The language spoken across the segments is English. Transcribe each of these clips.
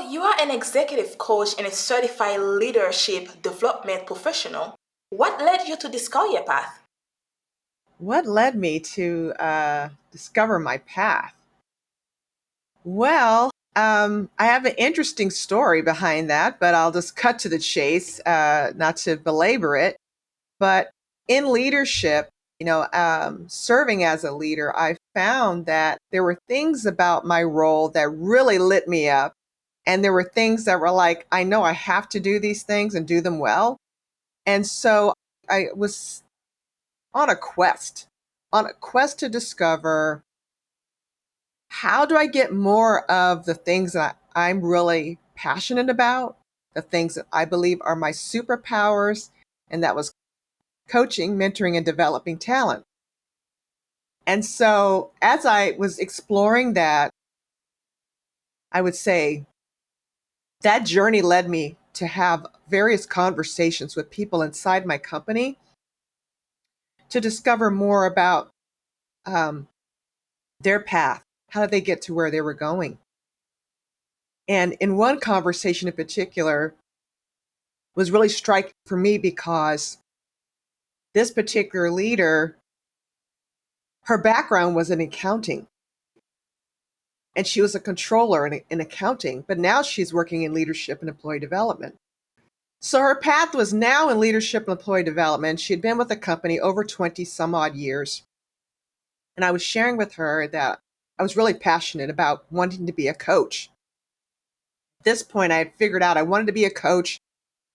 you are an executive coach and a certified leadership development professional. What led you to discover your path? What led me to discover my path? Well, I have an interesting story behind that, but I'll just cut to the chase, not to belabor it. But in leadership, serving as a leader, I found that there were things about my role that really lit me up. And there were things that were like, I know I have to do these things and do them well. And so I was on a quest, to discover, how do I get more of the things that I'm really passionate about, the things that I believe are my superpowers, and that was coaching, mentoring, and developing talent. And so as I was exploring that, I would say that journey led me to have various conversations with people inside my company to discover more about um, their path. How did they get to where they were going? And in one conversation in particular was really striking for me because this particular leader, her background was in accounting. And she was a controller in accounting, but now she's working in leadership and employee development. So her path was now in leadership and employee development. She had been with the company over 20 some odd years. And I was sharing with her that I was really passionate about wanting to be a coach. At this point, I had figured out I wanted to be a coach,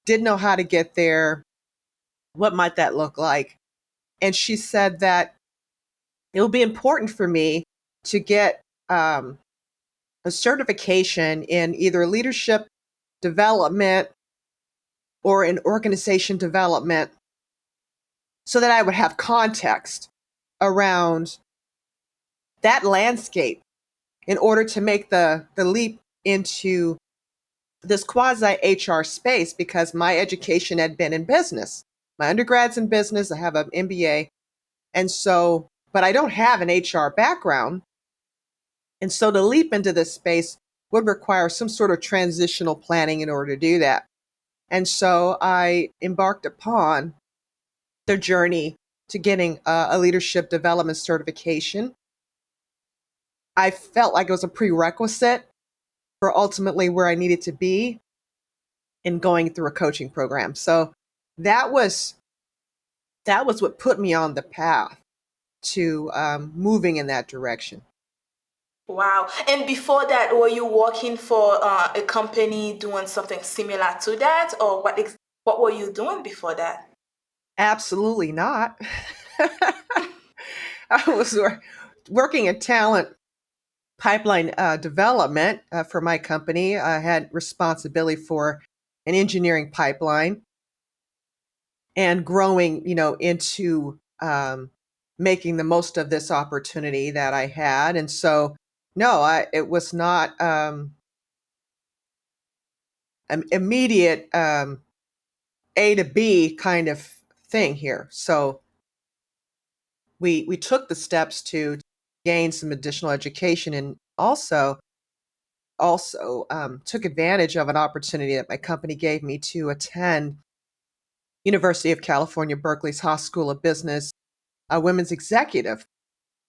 didn't know how to get there. What might that look like? And she said that it will be important for me to get a certification in either leadership development or in organization development so that I would have context around that landscape in order to make the leap into this quasi HR space, because my education had been in business. My undergrad's in business. I have an MBA. And so, but I don't have an HR background. And so to leap into this space would require some sort of transitional planning in order to do that. And so I embarked upon the journey to getting a leadership development certification. I felt like it was a prerequisite for ultimately where I needed to be in going through a coaching program. So that was what put me on the path to moving in that direction. Wow. And before that, were you working for a company doing something similar to that? Or what were you doing before that? Absolutely not. I was working in talent pipeline development for my company. I had responsibility for an engineering pipeline and growing, into making the most of this opportunity that I had. And so, no, it was not an immediate A to B kind of thing here. So we took the steps to gain some additional education, and also took advantage of an opportunity that my company gave me to attend University of California, Berkeley's Haas School of Business, a women's executive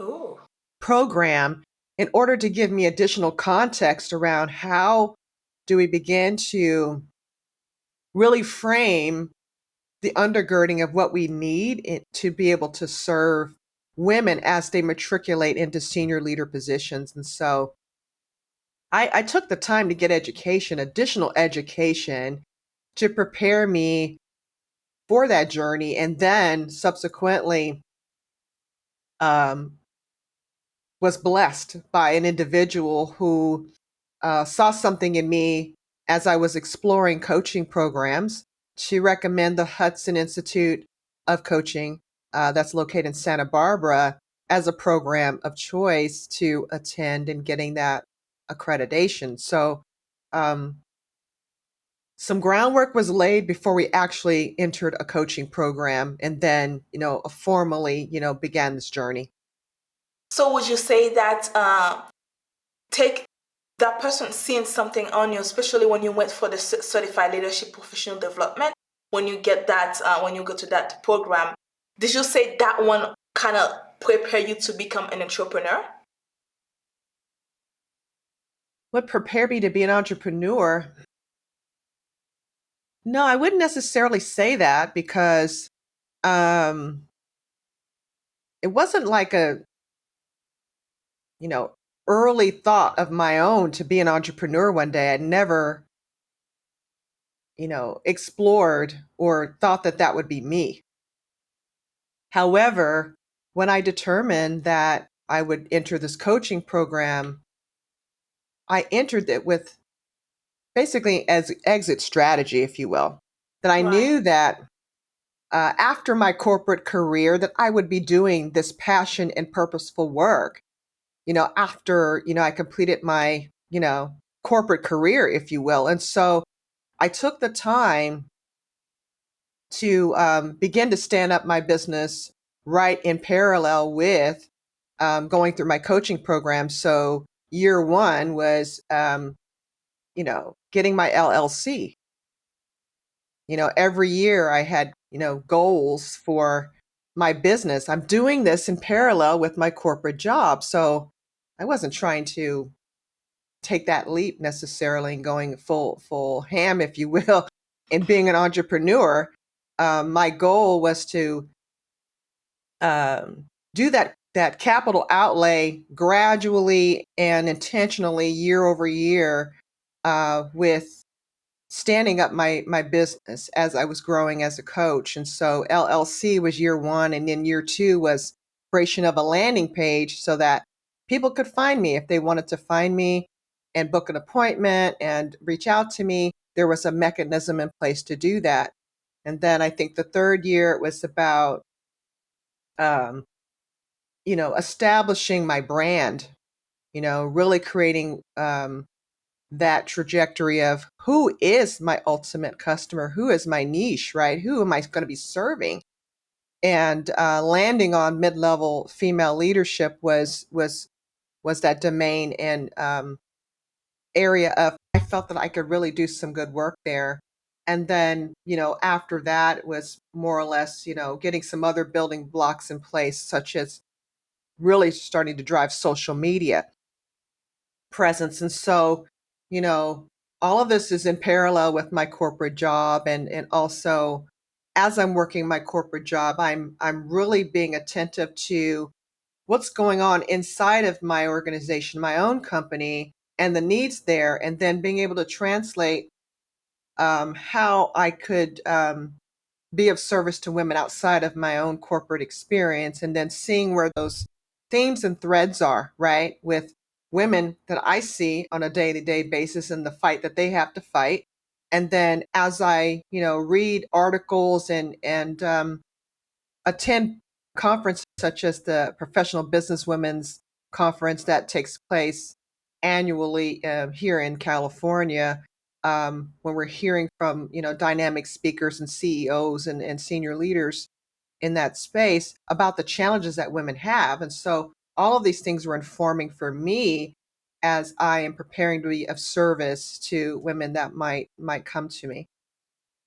Oh, program, in order to give me additional context around how do we begin to really frame the undergirding of what we need to be able to serve women as they matriculate into senior leader positions. And so I took the time to get education, additional education, to prepare me for that journey. And then subsequently um, was blessed by an individual who saw something in me as I was exploring coaching programs to recommend the Hudson Institute of Coaching, that's located in Santa Barbara, as a program of choice to attend and getting that accreditation. So um, some groundwork was laid before we actually entered a coaching program, and then, formally, began this journey. so would you say that take that person seeing something on you, especially when you went for the certified leadership professional development, when you get that, when you go to that program, did you say that one kind of prepare you to become an entrepreneur? What prepared me to be an entrepreneur? No, I wouldn't necessarily say that because um, it wasn't like a, you know, early thought of my own to be an entrepreneur one day. I'd never, explored or thought that that would be me. However, when I determined that I would enter this coaching program, I entered it with basically as exit strategy, if you will. That I Right. knew that after my corporate career, that I would be doing this passion and purposeful work. After I completed my corporate career, if you will, and so I took the time to begin to stand up my business right in parallel with going through my coaching program. So year one was, getting my LLC. Every year I had, goals for my business. I'm doing this in parallel with my corporate job. So I wasn't trying to take that leap necessarily and going full ham, if you will, in being an entrepreneur. My goal was to do that capital outlay gradually and intentionally year over year with standing up my business as I was growing as a coach. And so LLC was year one, and then year two was creation of a landing page so that people could find me if they wanted to find me and book an appointment and reach out to me. There was a mechanism in place to do that. And then I think the third year it was about um, establishing my brand, really creating that trajectory of who is my ultimate customer, who is my niche, right? Who am I going to be serving? And landing on mid-level female leadership was that domain and area of I felt that I could really do some good work there. And then, after that it was more or less, getting some other building blocks in place, such as really starting to drive social media presence. And so, you know, all of this is in parallel with my corporate job, and also as I'm working my corporate job, I'm really being attentive to what's going on inside of my organization, my own company, and the needs there, and then being able to translate how I could be of service to women outside of my own corporate experience, and then seeing where those themes and threads are, right? With women that I see on a day-to-day basis and the fight that they have to fight. And then as I, read articles and attend conferences such as the Professional Business Women's Conference that takes place annually here in California, when we're hearing from dynamic speakers and CEOs and senior leaders in that space about the challenges that women have. And so all of these things were informing for me as I am preparing to be of service to women that might come to me.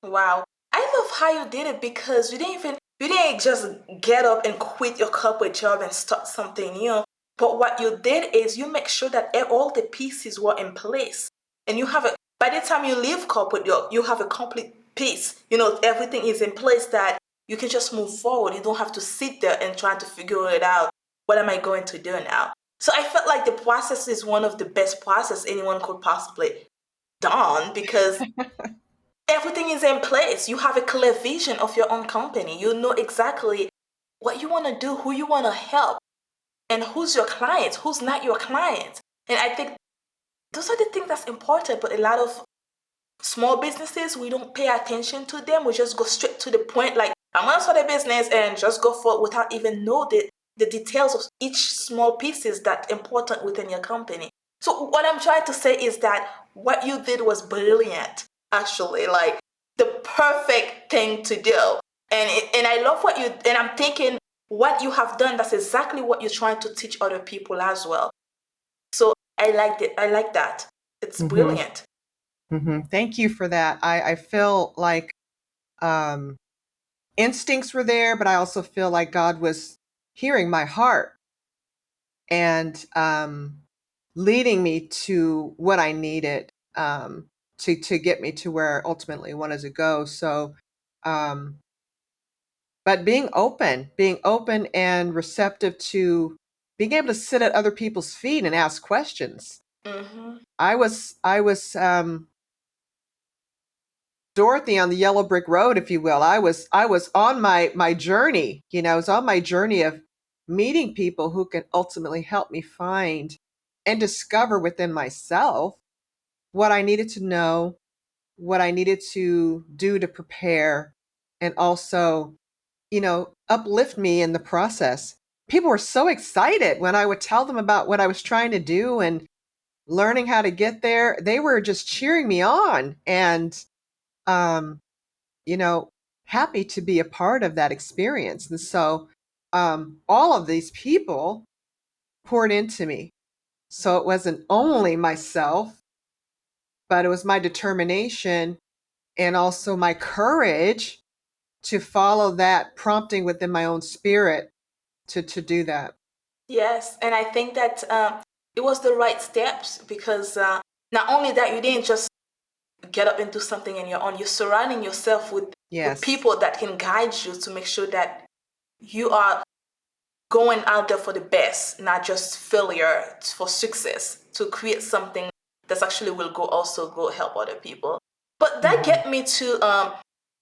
Wow. I love how you did it because you didn't just get up and quit your corporate job and start something new. But what you did is you make sure that all the pieces were in place. And by the time you leave corporate, you have a complete piece. Everything is in place that you can just move forward. You don't have to sit there and try to figure it out. What am I going to do now? So I felt like the process is one of the best process anyone could possibly done because everything is in place. You have a clear vision of your own company. You know exactly what you want to do, who you want to help, and who's your client, who's not your client. And I think those are the things that's important. But a lot of small businesses, we don't pay attention to them. We just go straight to the point. Like, I'm gonna start a business and just go for it without even know the details of each small pieces that's important within your company. So what I'm trying to say is that what you did was brilliant, actually, like the perfect thing to do. And I love and I'm thinking what you have done, that's exactly what you're trying to teach other people as well. So I liked it. I like that. It's Hmm. brilliant. Hmm. Thank you for that. I feel like um, instincts were there, but I also feel like God was hearing my heart and leading me to what I needed to get me to where I ultimately wanted to go. So, um, but being open and receptive to being able to sit at other people's feet and ask questions. Mm-hmm. I was Dorothy on the yellow brick road, if you will. I was on my journey. I was on my journey of meeting people who can ultimately help me find and discover within myself what I needed to know, what I needed to do to prepare, and also, uplift me in the process. People were so excited when I would tell them about what I was trying to do and learning how to get there. They were just cheering me on and um, you know, happy to be a part of that experience. And so all of these people poured into me. So it wasn't only myself, but it was my determination and also my courage to follow that prompting within my own spirit to do that. Yes, and I think that it was the right steps because not only that, you didn't just get up and do something on your own. You're surrounding yourself with Yes. people that can guide you to make sure that you are going out there for the best, not just failure for success, to create something that's actually will go also go help other people. But that Hmm. get me to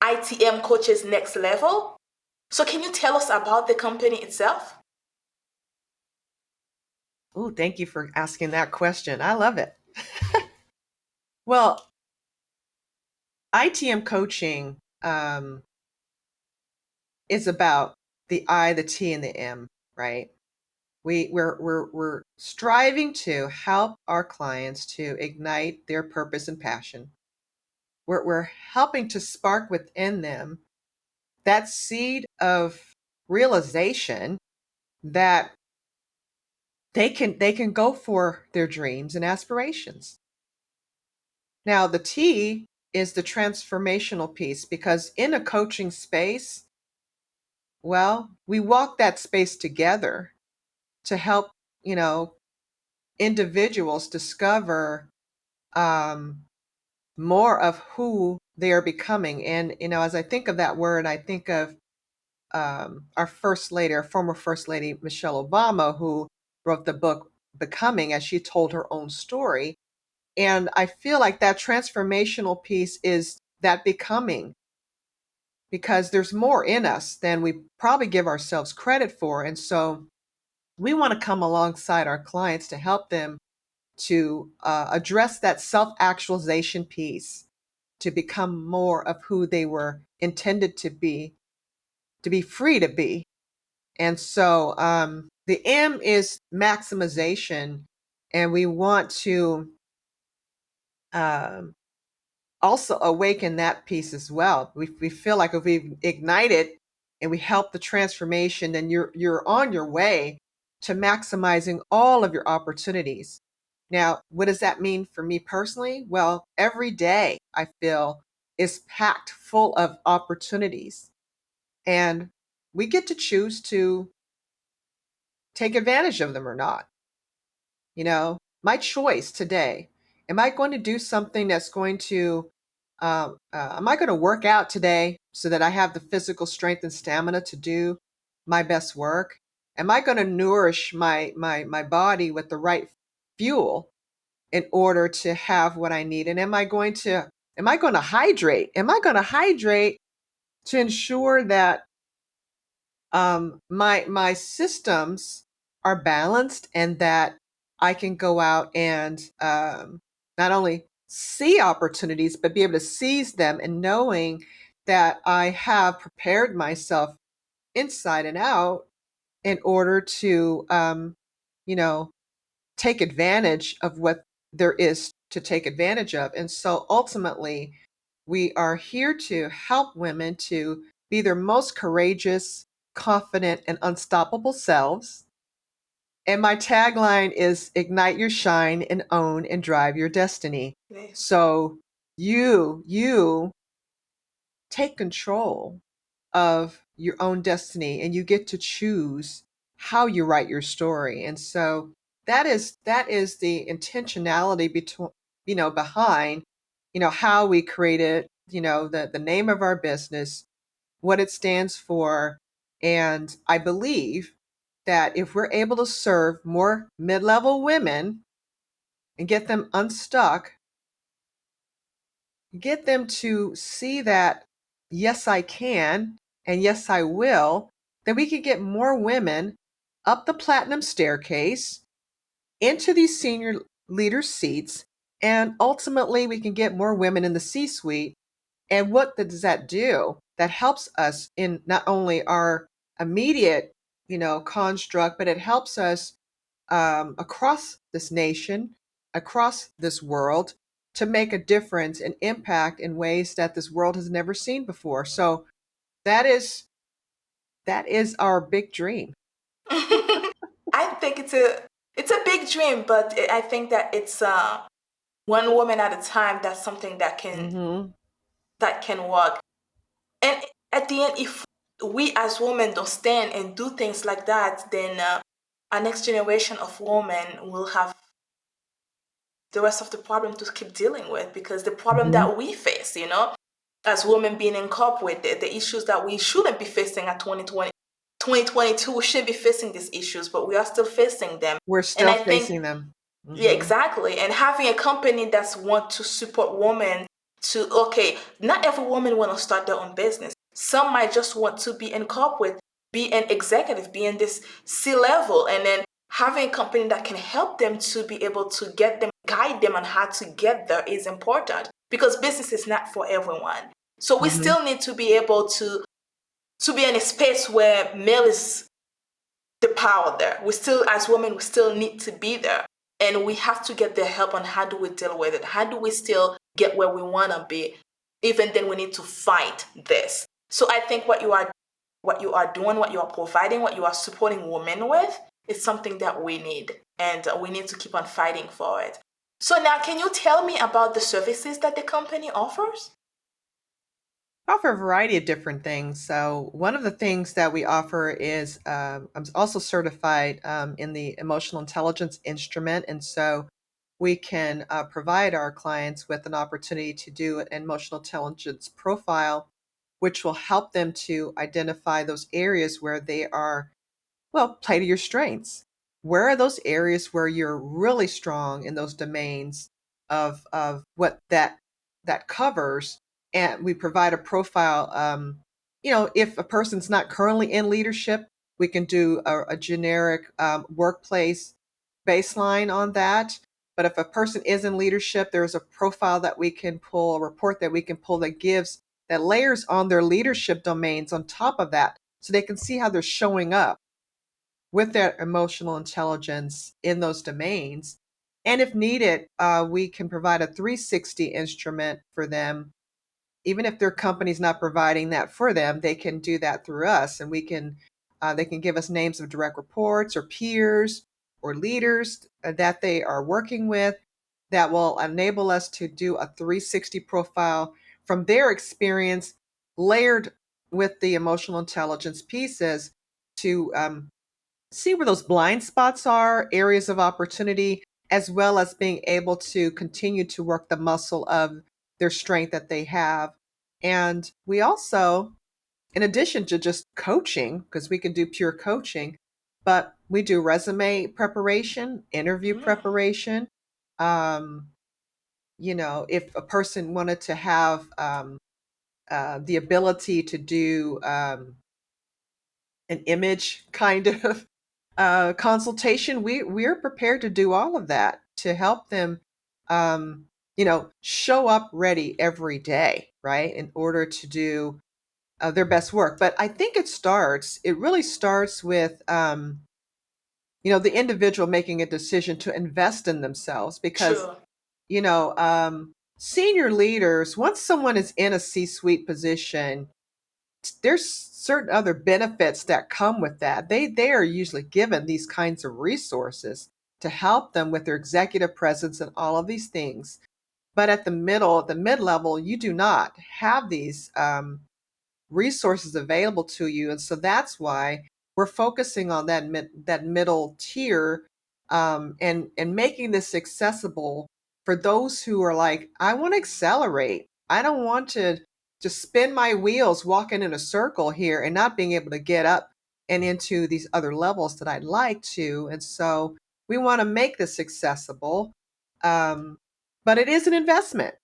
ITM Coaches Next Level. So can you tell us about the company itself? Oh, thank you for asking that question. I love it. Well, ITM coaching is about the I, the T, and the M, right? We're striving to help our clients to ignite their purpose and passion. We're helping to spark within them that seed of realization that they can go for their dreams and aspirations. Now, the T is the transformational piece because in a coaching space, well, we walk that space together to help, you know, individuals discover um, more of who they are becoming. And, as I think of that word, I think of our first lady, our former first lady, Michelle Obama, who wrote the book Becoming, as she told her own story. And I feel like that transformational piece is that becoming because there's more in us than we probably give ourselves credit for. And so we want to come alongside our clients to help them to address that self actualization piece, to become more of who they were intended to be free to be. And so the M is maximization, and we want to um, also awaken that piece as well. We feel like if we ignite it and we help the transformation, then you're on your way to maximizing all of your opportunities. Now, what does that mean for me personally? Well, every day I feel is packed full of opportunities, and we get to choose to take advantage of them or not. My choice today. Am I going to do something that's going to, am I going to work out today so that I have the physical strength and stamina to do my best work? Am I going to nourish my body with the right fuel in order to have what I need? And am I going to hydrate? Am I going to hydrate to ensure that my systems are balanced and that I can go out and not only see opportunities but be able to seize them, and knowing that I have prepared myself inside and out in order to you know take advantage of what there is to take advantage of. And so ultimately, we are here to help women to be their most courageous, confident, and unstoppable selves. And my tagline is ignite your shine and own and drive your destiny. Yes. So you take control of your own destiny and you get to choose how you write your story. And so that is the intentionality between behind how we created the name of our business, what it stands for. And I believe that if we're able to serve more mid-level women and get them unstuck, get them to see that, yes, I can, and yes, I will, then we can get more women up the platinum staircase into these senior leader seats. And ultimately, we can get more women in the C suite. And what does that do? That helps us in not only our immediate, construct, but it helps us across this nation, across this world, to make a difference and impact in ways that this world has never seen before. So that is that is our big dream. I think it's a big dream, but I think that it's one woman at a time. That's something Hmm. that can work. And at the end, if we as women don't stand and do things like that, then our next generation of women will have the rest of the problem to keep dealing with, because the problem Hmm. that we face, as women being in corporate, the issues that we shouldn't be facing at 2022, we shouldn't be facing these issues, but we are still facing them. We're And still I think, facing them. yeah, Hmm. exactly. And having a company that's want to support women to, okay, not every woman want to start their own business. Some might just want to be in corporate, be an executive, be in this C level, and then having a company that can help them to be able to get them, guide them on how to get there is important, because business is not for everyone. So we Hmm. still need to be able to be in a space where male is the power there. We still, as women, we still need to be there. And we have to get the help on how do we deal with it? How do we still get where we want to be? Even then we need to fight this. So I think what you are doing, what you are providing, what you are supporting women with is something that we need. And we need to keep on fighting for it. So now can you tell me about the services that the company offers? Offer a variety of different things. So one of the things that we offer is I'm also certified in the emotional intelligence instrument, and so we can provide our clients with an opportunity to do an emotional intelligence profile, which will help them to identify those areas where they are, well, play to your strengths. Where are those areas where you're really strong in those domains of what that covers? And we provide a profile. If a person's not currently in leadership, we can do a generic workplace baseline on that. But if a person is in leadership, there's a profile that we can pull, a report that we can pull that layers on their leadership domains on top of that, so they can see how they're showing up with their emotional intelligence in those domains. And if needed, we can provide a 360 instrument for them. Even if their company's not providing that for them, they can do that through us, and they can give us names of direct reports or peers or leaders that they are working with, that will enable us to do a 360 profile from their experience, layered with the emotional intelligence pieces, to see where those blind spots are, areas of opportunity, as well as being able to continue to work the muscle of their strength that they have. And we also, in addition to just coaching, because we can do pure coaching, but we do resume preparation, interview Mm. preparation. Um, if a person wanted to have the ability to do an image kind of consultation, we're prepared to do all of that to help them, show up ready every day, right, in order to do their best work. But I think it really starts with, the individual making a decision to invest in themselves, because True. senior leaders, once someone is in a C-suite position, there's certain other benefits that come with that. They are usually given these kinds of resources to help them with their executive presence and all of these things. But at the mid level, you do not have these resources available to you, and so that's why we're focusing on that middle tier, and making this accessible for those who are like, I want to accelerate. I don't want to just spin my wheels walking in a circle here and not being able to get up and into these other levels that I'd like to. And so we want to make this accessible, um, but it is an investment.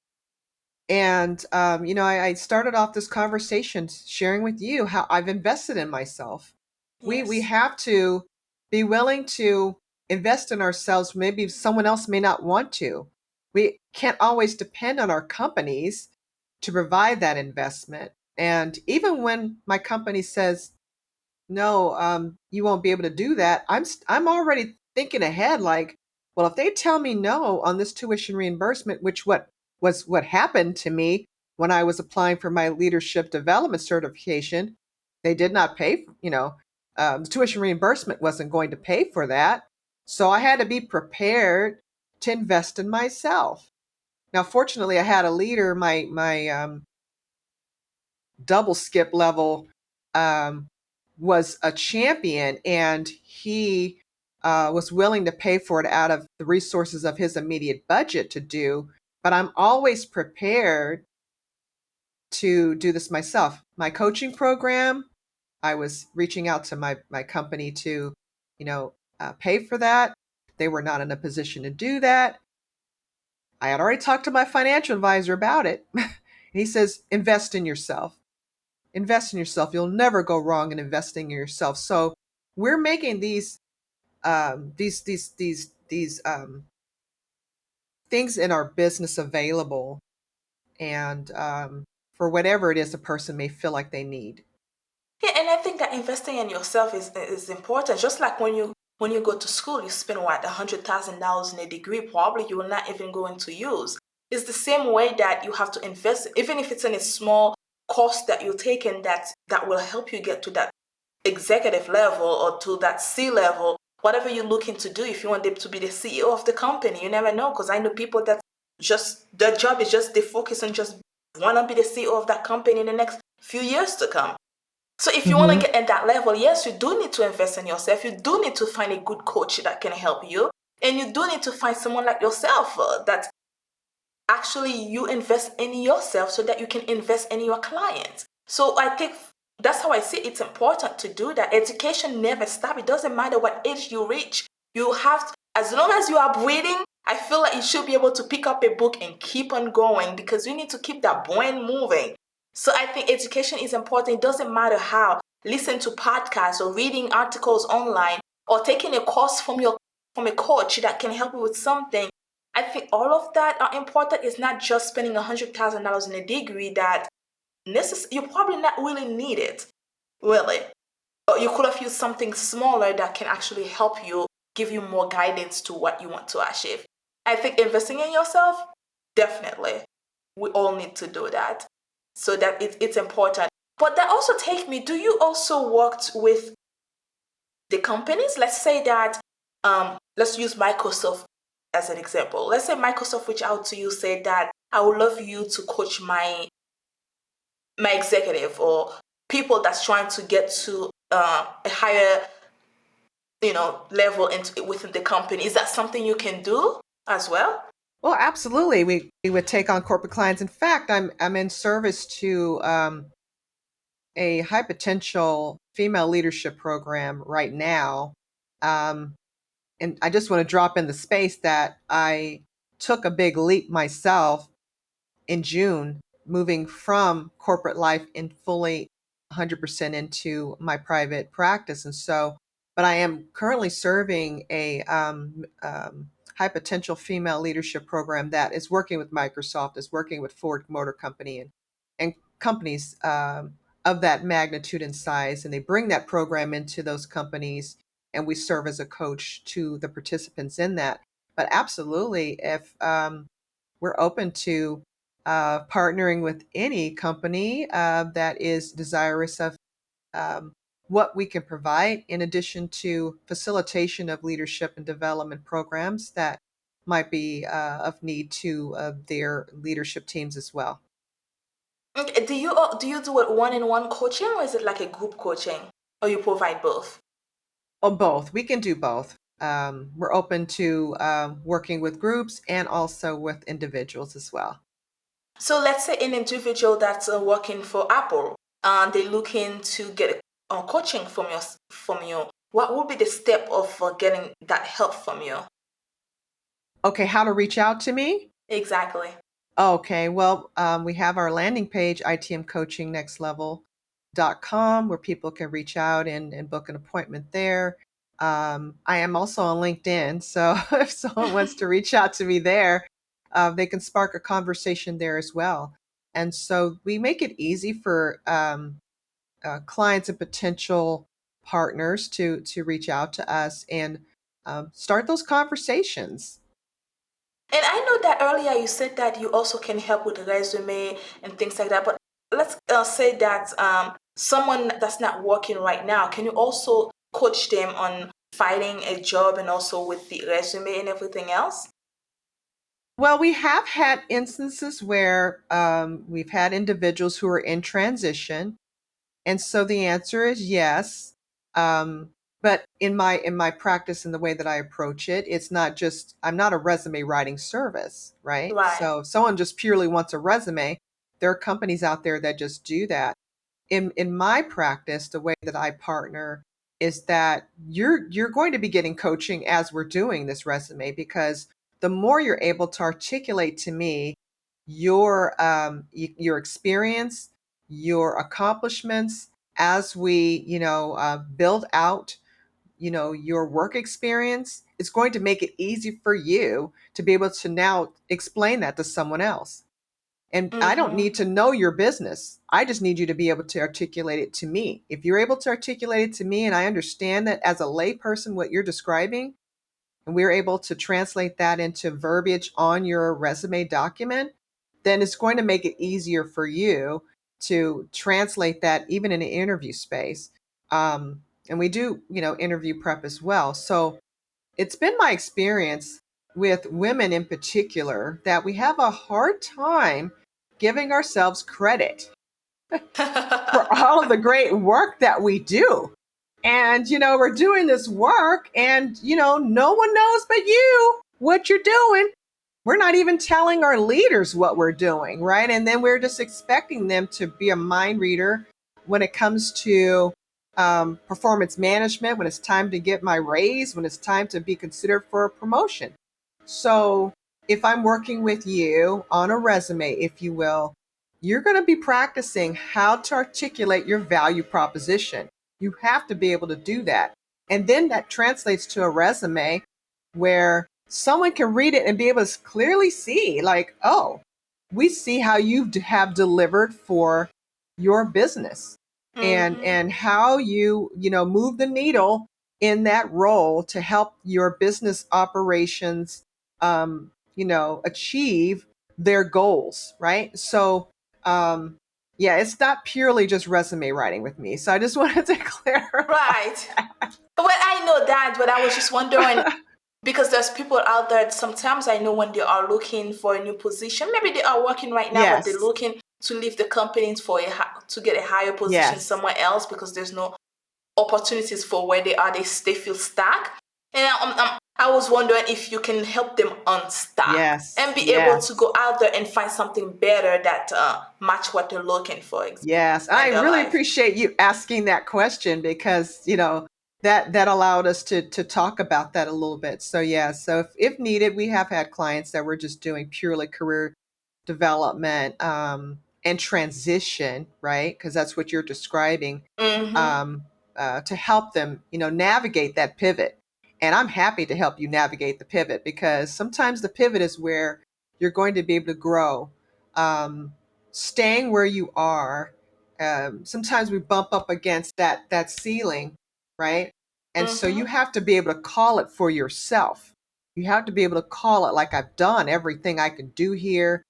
And I started off this conversation sharing with you how I've invested in myself. We Yes. have to be willing to invest in ourselves. Maybe someone else may not want to. We can't always depend on our companies to provide that investment. And even when my company says, no, you won't be able to do that. I'm already thinking ahead, like, well, if they tell me no on this tuition reimbursement, which what happened to me when I was applying for my leadership development certification, they did not pay. The tuition reimbursement wasn't going to pay for that, so I had to be prepared to invest in myself. Now, fortunately, I had a leader, my double skip level, um, was a champion, and he was willing to pay for it out of the resources of his immediate budget to do. But I'm always prepared to do this myself. My coaching program, I was reaching out to my company to, pay for that. They were not in a position to do that. I had already talked to my financial advisor about it. And he says, invest in yourself. Invest in yourself. You'll never go wrong in investing in yourself. So we're making these things in our business available, and for whatever it is a person may feel like they need. Yeah, and I think that investing in yourself is important. Just like when you go to school, you spend what $100,000 in a degree, probably you will not even going to use. It's the same way that you have to invest, even if it's in a small course that you take in that will help you get to that executive level or to that C level, whatever you're looking to do. If you want them to be the CEO of the company, you never know. Because I know people that just their job is just they focus on just want to be the CEO of that company in the next few years to come. So if you want to Hmm. get at that level, yes, you do need to invest in yourself. You do need to find a good coach that can help you. And you do need to find someone like yourself that actually you invest in yourself so that you can invest in your clients. So I think that's how I see it's important to do that. Education never stops. It doesn't matter what age you reach. You have to, as long as you are breathing, I feel like you should be able to pick up a book and keep on going because you need to keep that brain moving. So I think education is important. It doesn't matter how. Listen to podcasts or reading articles online or taking a course from a coach that can help you with something. I think all of that are important. It's not just spending $100,000 in a degree that you probably not really need it, really. Or you could have used something smaller that can actually help you, give you more guidance to what you want to achieve. I think investing in yourself, definitely, we all need to do that. So that it's important. But that also take me. Do you also worked with the companies? Let's say that let's use Microsoft as an example. Let's say Microsoft reach out to you, say that I would love you to coach my executive or people that's trying to get to a higher level within the company. Is that something you can do as well? Well, absolutely. We would take on corporate clients. In fact, I'm in service to a high potential female leadership program right now. Um, and I just want to drop in the space that I took a big leap myself in June, moving from corporate life and fully 100% into my private practice. And so, but I am currently serving a high potential female leadership program that is working with Microsoft, is working with Ford Motor Company, and companies of that magnitude and size. And they bring that program into those companies, and we serve as a coach to the participants in that. But absolutely, if we're open to partnering with any company that is desirous of um, what we can provide, in addition to facilitation of leadership and development programs that might be of need to their leadership teams as well. Okay, do you do it one-on-one coaching, or is it like a group coaching, or you provide both? Oh, both. We can do both. We're open to working with groups and also with individuals as well. So let's say an individual that's working for Apple, they're looking to get coaching from you. What would be the step of getting that help from you? Okay, how to reach out to me? Exactly. Okay, well, we have our landing page, ITM Coaching Next Level.com, where people can reach out and book an appointment there. I am also on LinkedIn, so if someone wants to reach out to me there, they can spark a conversation there as well. And so we make it easy for clients and potential partners to reach out to us and start those conversations. And I know that earlier you said that you also can help with resume and things like that. But let's say that someone that's not working right now, can you also coach them on finding a job and also with the resume and everything else? Well, we have had instances where we've had individuals who are in transition, and so the answer is yes. Um, but in my practice and the way that I approach it, it's not just I'm not a resume writing service, right? Right. So if someone just purely wants a resume, there are companies out there that just do that. In my practice, the way that I partner is that you're going to be getting coaching as we're doing this resume, because the more you're able to articulate to me your experience, your accomplishments, as we build out your work experience, it's going to make it easy for you to be able to now explain that to someone else. And I don't Mm-hmm. need to know your business. I just need you to be able to articulate it to me. If you're able to articulate it to me and I understand that as a layperson what you're describing, and we're able to translate that into verbiage on your resume document, then it's going to make it easier for you to translate that even in an interview space. And we do, interview prep as well. So it's been my experience with women in particular that we have a hard time giving ourselves credit for all of the great work that we do. And, we're doing this work and, no one knows but you what you're doing. We're not even telling our leaders what we're doing, right? And then we're just expecting them to be a mind reader when it comes to performance management, when it's time to get my raise, when it's time to be considered for a promotion. So if I'm working with you on a resume, if you will, you're going to be practicing how to articulate your value proposition. You have to be able to do that. And then that translates to a resume where someone can read it and be able to clearly see, like, oh, we see how you have delivered for your business, Mm-hmm. and how move the needle in that role to help your business operations achieve their goals, right? So yeah, it's not purely just resume writing with me. So I just wanted to clarify. Right. Well, I know that, but I was just wondering because there's people out there. Sometimes I know when they are looking for a new position, maybe they are working right now, but they're Yes, looking to leave the companies for to get a higher position yes, somewhere else because there's no opportunities for where they are. They feel stuck, and I was wondering if you can help them unstuck yes, and be able to yes. go out there and find something better that match what they're looking for Yes, in I their really life. appreciate you asking that question, because that allowed us to talk about that a little bit. So yeah, so if needed, we have had clients that were just doing purely career development and transition, right? Because that's what you're describing, Mm-hmm. um, to help them, navigate that pivot. And I'm happy to help you navigate the pivot, because sometimes the pivot is where you're going to be able to grow. Um, Staying where you are, sometimes we bump up against that ceiling, right? And so you Mm-hmm. have to be able to call it for yourself. You have to be able to call it, like, I've done everything I can do here.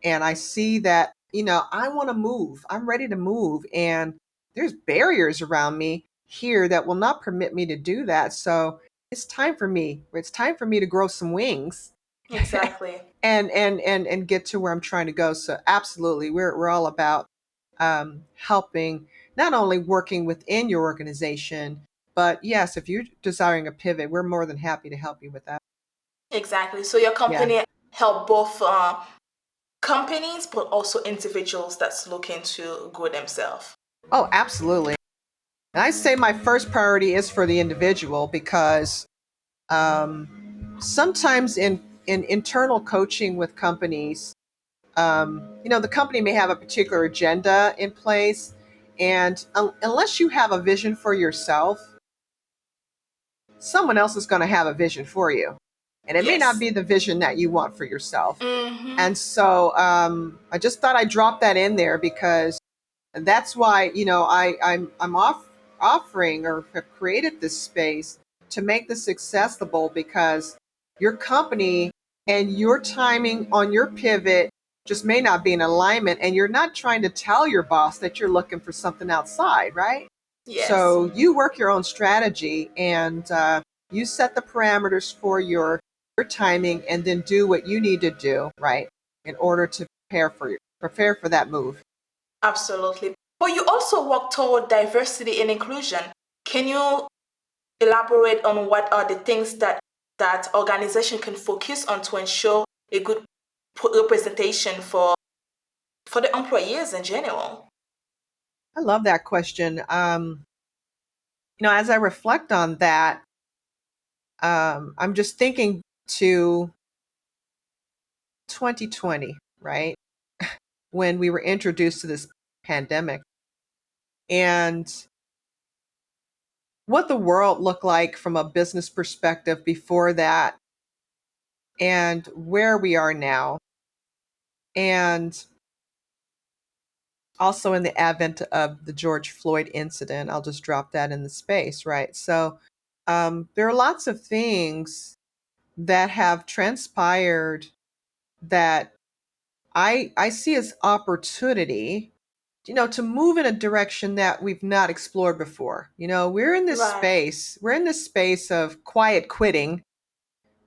and I see that, I want to move. I'm ready to move. And there's barriers around me here that will not permit me to do that. So it's time for me. It's time for me to grow some wings Exactly. and get to where I'm trying to go. So absolutely, we're all about helping, not only working within your organization, but yes, if you're desiring a pivot, we're more than happy to help you with that. Exactly. So your Yeah. company help both companies, but also individuals that's looking to grow themselves. Oh, absolutely. And I say my first priority is for the individual because sometimes in internal coaching with companies, the company may have a particular agenda in place, and unless you have a vision for yourself, someone else is going to have a vision for you, and it may not Yes. be the vision that you want for yourself. Mm-hmm. And so I just thought I'd drop that in there because that's why I'm offering or have created this space to make this accessible, because your company and your timing on your pivot just may not be in alignment, and you're not trying to tell your boss that you're looking for something outside, right? Yes. So you work your own strategy, and you set the parameters for your timing, and then do what you need to do, right, in order to prepare for that move. Absolutely. But you also work toward diversity and inclusion. Can you elaborate on what are the things that organization can focus on to ensure a good representation for the employees in general? I love that question. As I reflect on that, I'm just thinking to 2020, right? When we were introduced to this pandemic, and what the world looked like from a business perspective before that, and where we are now. And also in the advent of the George Floyd incident, I'll just drop that in the space, right? So there are lots of things that have transpired that I see as opportunity, to move in a direction that we've not explored before. Right. We're in this space of quiet quitting,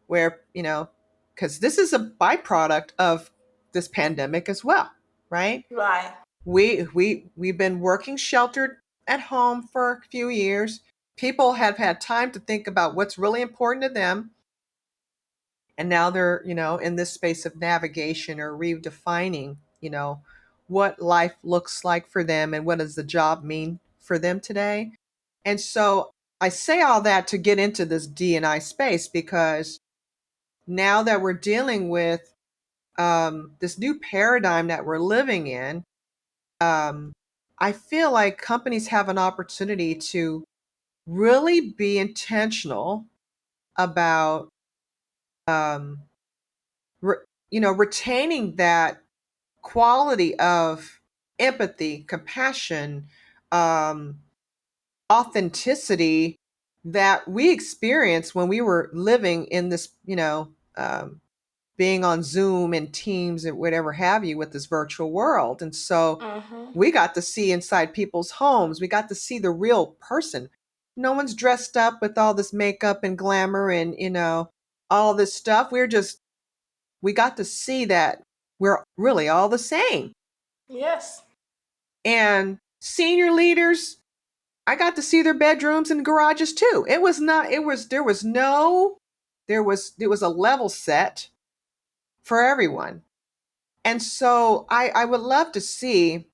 where, because this is a byproduct of this pandemic as well, right? Right. We've been working sheltered at home for a few years. People have had time to think about what's really important to them, and now they're, in this space of navigation or redefining, what life looks like for them and what does the job mean for them today. And so I say all that to get into this D&I space, because now that we're dealing with this new paradigm that we're living in, I feel like companies have an opportunity to really be intentional about um, re- retaining that quality of empathy, compassion, um, authenticity that we experienced when we were living in this, being on Zoom and Teams and whatever have you with this virtual world. And so Mm-hmm. we got to see inside people's homes. We got to see the real person. No one's dressed up with all this makeup and glamour and, all this stuff. We got to see that we're really all the same. Yes. And senior leaders, I got to see their bedrooms and garages too. It was not, it was, there was no, there was a level set for everyone. And so I would love to see,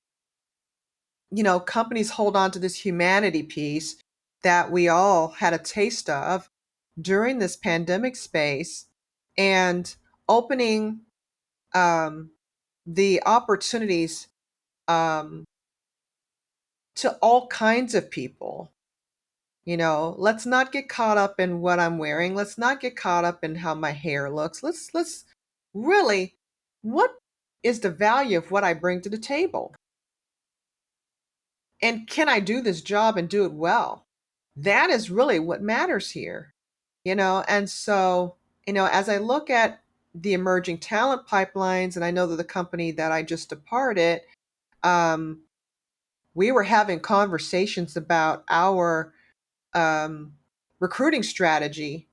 companies hold on to this humanity piece that we all had a taste of during this pandemic space, and opening um, the opportunities um, to all kinds of people. Let's not get caught up in what I'm wearing. Let's not get caught up in how my hair looks. Let's really, what is the value of what I bring to the table? And can I do this job and do it well? That is really what matters here. And so, as I look at the emerging talent pipelines, and I know that the company that I just departed, um, we were having conversations about our um, recruiting strategy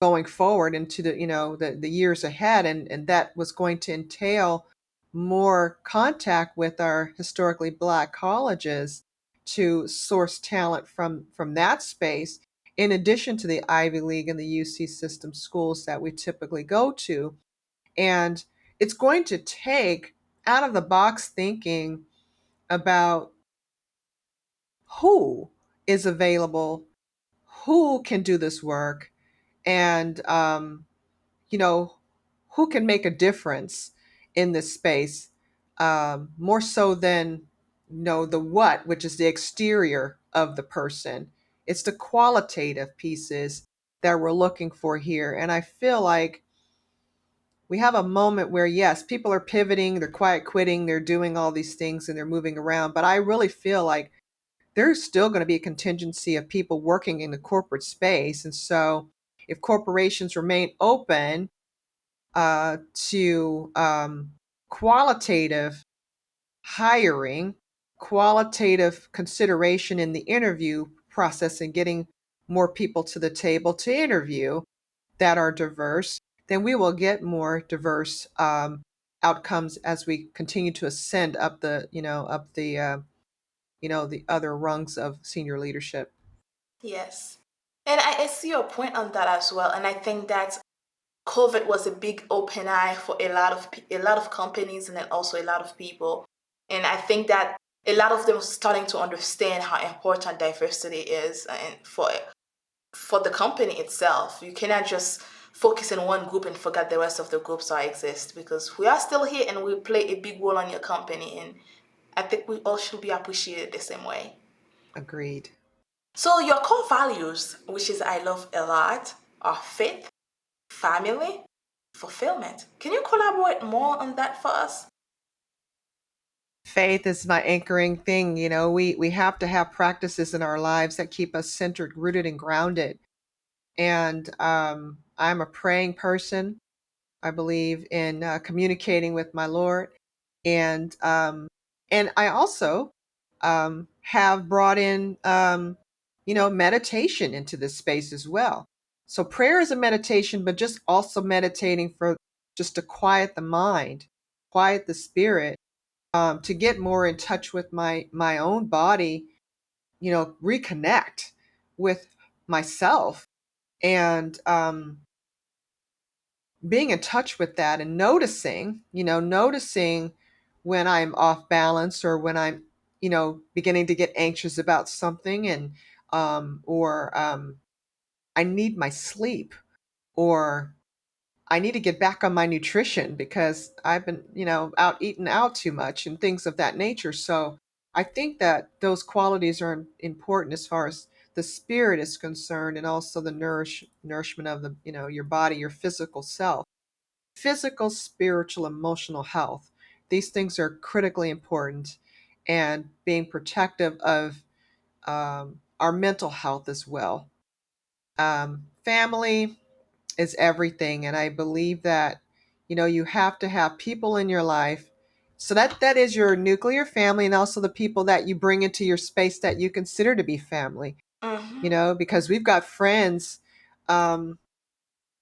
going forward into the years ahead, and that was going to entail more contact with our historically Black colleges to source talent from that space, in addition to the Ivy League and the UC system schools that we typically go to. And it's going to take out of the box thinking about who is available, who can do this work, and you know, who can make a difference in this space, more so than the what, which is the exterior of the person. It's the qualitative pieces that we're looking for here. And I feel like we have a moment where, yes, people are pivoting, they're quiet quitting, they're doing all these things and they're moving around. But I really feel like there's still going to be a contingency of people working in the corporate space. And so if corporations remain open to qualitative hiring, qualitative consideration in the interview process, and getting more people to the table to interview that are diverse, then we will get more diverse outcomes as we continue to ascend up the other rungs of senior leadership. Yes. And I see your point on that as well. And I think that COVID was a big open eye for a lot of companies and then also a lot of people. And I think that a lot of them are starting to understand how important diversity is and for the company itself. You cannot just focus in one group and forget the rest of the groups that exist, because we are still here and we play a big role on your company, and I think we all should be appreciated the same way. Agreed. So your core values, which is I love a lot, are faith, family, fulfillment. Can you collaborate more on that for us? Faith is my anchoring thing. We have to have practices in our lives that keep us centered, rooted, and grounded. And I'm a praying person. I believe in communicating with my Lord, and I also have brought in meditation into this space as well. So prayer is a meditation, but just also meditating for just to quiet the mind, quiet the spirit, to get more in touch with my own body, reconnect with myself, and being in touch with that, and noticing when I'm off balance, or when I'm, beginning to get anxious about something, and or I need my sleep, or I need to get back on my nutrition because I've been, out eating out too much and things of that nature. So I think that those qualities are important as far as the spirit is concerned, and also the nourishment of your body, your physical self. Physical, spiritual, emotional health. These things are critically important, and being protective of our mental health as well. Family is everything, and I believe that you have to have people in your life. So that is your nuclear family, and also the people that you bring into your space that you consider to be family. Mm-hmm. Because we've got friends um,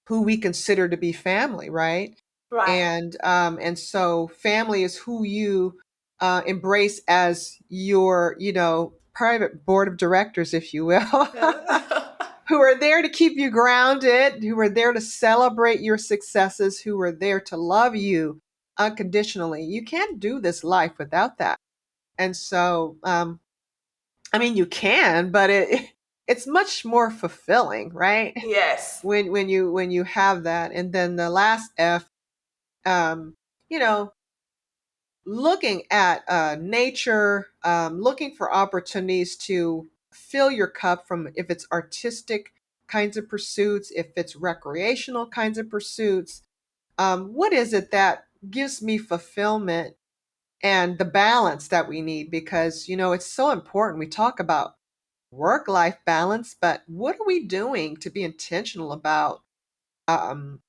who we consider to be family, right? Right. And so family is who you embrace as your private board of directors, if you will, who are there to keep you grounded, who are there to celebrate your successes, who are there to love you unconditionally. You can't do this life without that. And so I mean, you can, but it's much more fulfilling, right? Yes. When you have that. And then the last F, um, you know, looking at nature, looking for opportunities to fill your cup, from if it's artistic kinds of pursuits, if it's recreational kinds of pursuits. What is it that gives me fulfillment and the balance that we need? Because, it's so important. We talk about work life balance, but what are we doing to be intentional about um,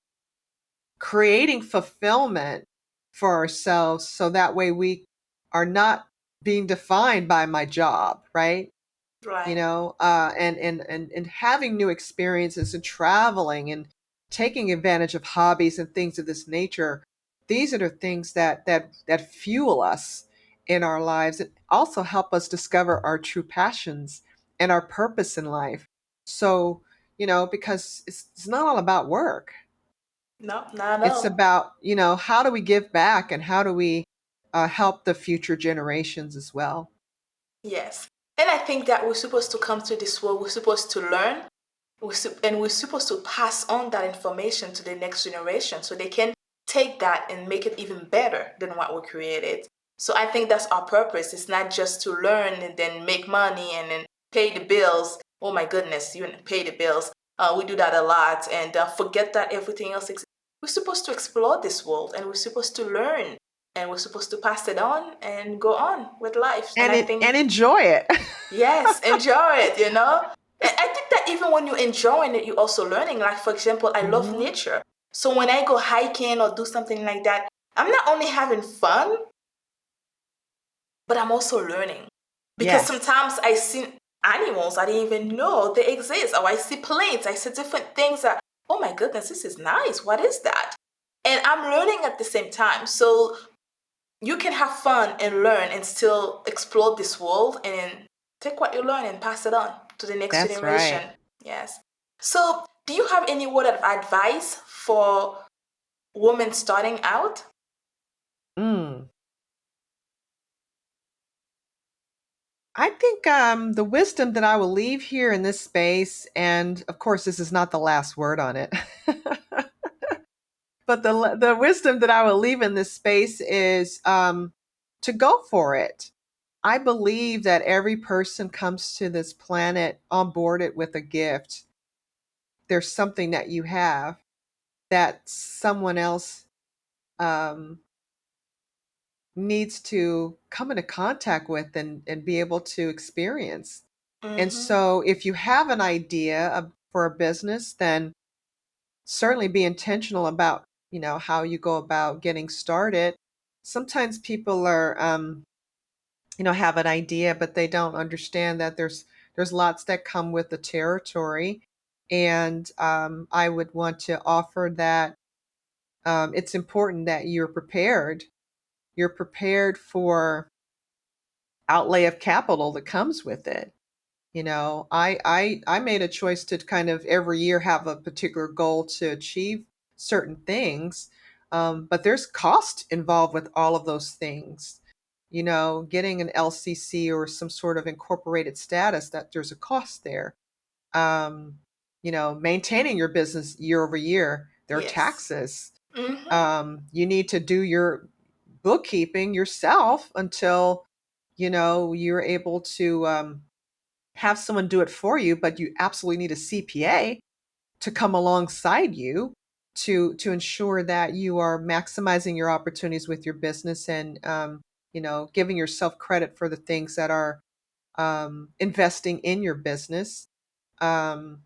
creating fulfillment for ourselves so that way we are not being defined by my job, right? Right. And having new experiences and traveling and taking advantage of hobbies and things of this nature. These are the things that fuel us in our lives and also help us discover our true passions and our purpose in life. So, because it's not all about work. No, not at It's all. about, how do we give back and how do we help the future generations as well. Yes. And I think that we're supposed to come to this world, we're supposed to learn, and we're supposed to pass on that information to the next generation so they can take that and make it even better than what we created. So I think that's our purpose. It's not just to learn and then make money and then pay the bills. Oh my goodness, you pay the bills. We do that a lot and forget that everything else exists. We're supposed to explore this world and we're supposed to learn and we're supposed to pass it on and go on with life. And And I it think, and enjoy it. yes, enjoy it. And I think that even when you're enjoying it, you're also learning. Like, for example, I love Mhm. nature. So when I go hiking or do something like that, I'm not only having fun, but I'm also learning. Because Yes, sometimes I see animals I didn't even know they exist, or I see planes, I see different things that, oh my goodness, this is nice. What is that? And I'm learning at the same time. So you can have fun and learn and still explore this world and take what you learn and pass it on to the next that's generation. right. Yes. So, do you have any word of advice for women starting out? Mm. I think the wisdom that I will leave here in this space, and of course, this is not the last word on it, but the wisdom that I will leave in this space is to go for it. I believe that every person comes to this planet on board it with a gift. There's something that you have that someone else um, needs to come into contact with and be able to experience. And Mm-hmm. so, if you have an idea for a business, then certainly be intentional about how you go about getting started. Sometimes people are have an idea, but they don't understand that there's lots that come with the territory. And I would want to offer that it's important that you're prepared for outlay of capital that comes with it. I made a choice to kind of every year have a particular goal to achieve certain things, but there's cost involved with all of those things. Getting an LCC or some sort of incorporated status, that there's a cost there. Um, Maintaining your business year over year, there are Yes. taxes. Mm-hmm. You need to do your bookkeeping yourself until you're able to have someone do it for you, but you absolutely need a CPA to come alongside you to ensure that you are maximizing your opportunities with your business and giving yourself credit for the things that are investing in your business. Um,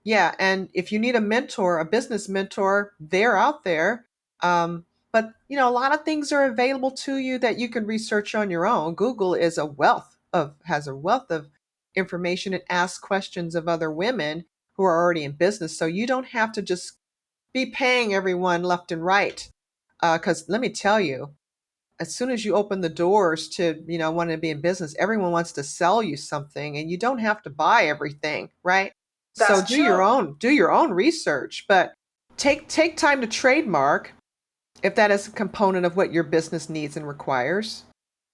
yeah, and if you need a mentor, a business mentor, they're out there. But a lot of things are available to you that you can research on your own. Google is a wealth of has a wealth of information and ask questions of other women who are already in business. So you don't have to just be paying everyone left and right. Because let me tell you, as soon as you open the doors to wanting to be in business, everyone wants to sell you something and you don't have to buy everything, right? So That's true. do your own research, but take time to trademark if that is a component of what your business needs and requires.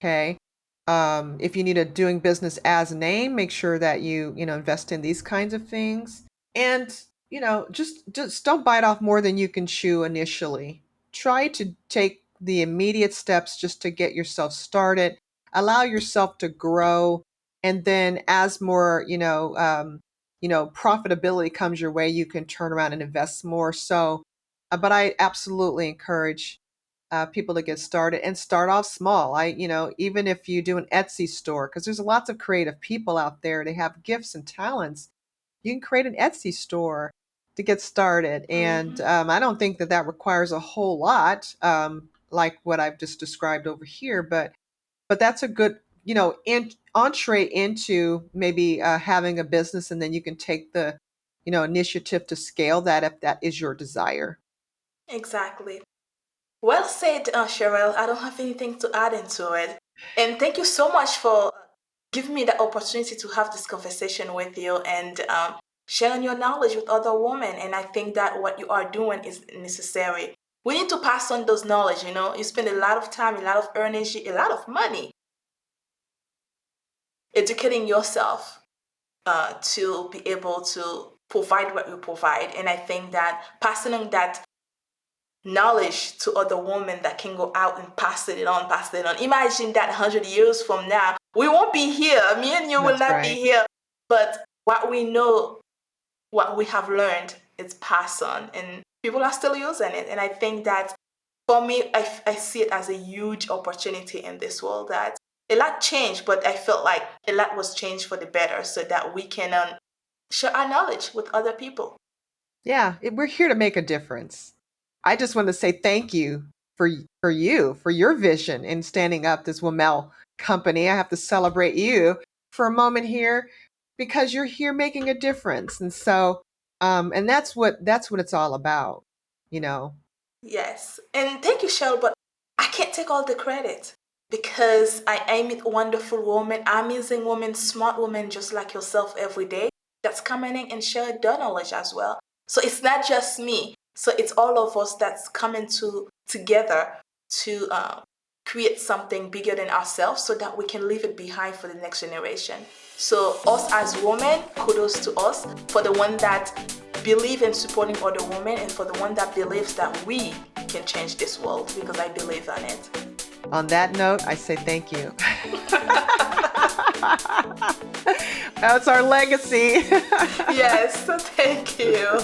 Okay. If you need a doing business as name, make sure that you invest in these kinds of things. And just don't bite off more than you can chew initially. Try to take the immediate steps just to get yourself started. Allow yourself to grow, and then as more profitability comes your way, you can turn around and invest more. So, but I absolutely encourage people to get started and start off small. Even if you do an Etsy store, because there's lots of creative people out there, they have gifts and talents. You can create an Etsy store to get started. And I don't think that that requires a whole lot, like what I've just described over here, but that's a good, entree into maybe having a business, and then you can take the, initiative to scale that if that is your desire. Exactly. Well said, Cheryl. I don't have anything to add into it. And thank you so much for giving me the opportunity to have this conversation with you and sharing your knowledge with other women. And I think that what you are doing is necessary. We need to pass on those knowledge. You spend a lot of time, a lot of energy, a lot of money educating yourself to be able to provide what you provide. And I think that passing on that knowledge to other women that can go out and pass it on, pass it on. Imagine that 100 years from now, we won't be here. Me and you will That's not be right. here. But what we know, what we have learned, is passed on, and people are still using it. And I think that for me, I see it as a huge opportunity in this world that a lot changed, but I felt like a lot was changed for the better so that we can share our knowledge with other people. Yeah, we're here to make a difference. I just want to say thank you for you, for your vision in standing up this WOMEL company. I have to celebrate you for a moment here because you're here making a difference. And so and that's what it's all about, you know. Yes. And thank you, Cheryl, but I can't take all the credit because I meet wonderful women, amazing women, smart women just like yourself every day that's coming in and share their knowledge as well. So it's not just me. So it's all of us that's coming together to create something bigger than ourselves so that we can leave it behind for the next generation. So us as women, kudos to us for the one that believe in supporting other women and for the one that believes that we can change this world because I believe in it. On that note, I say thank you. That's our legacy. Yes, thank you.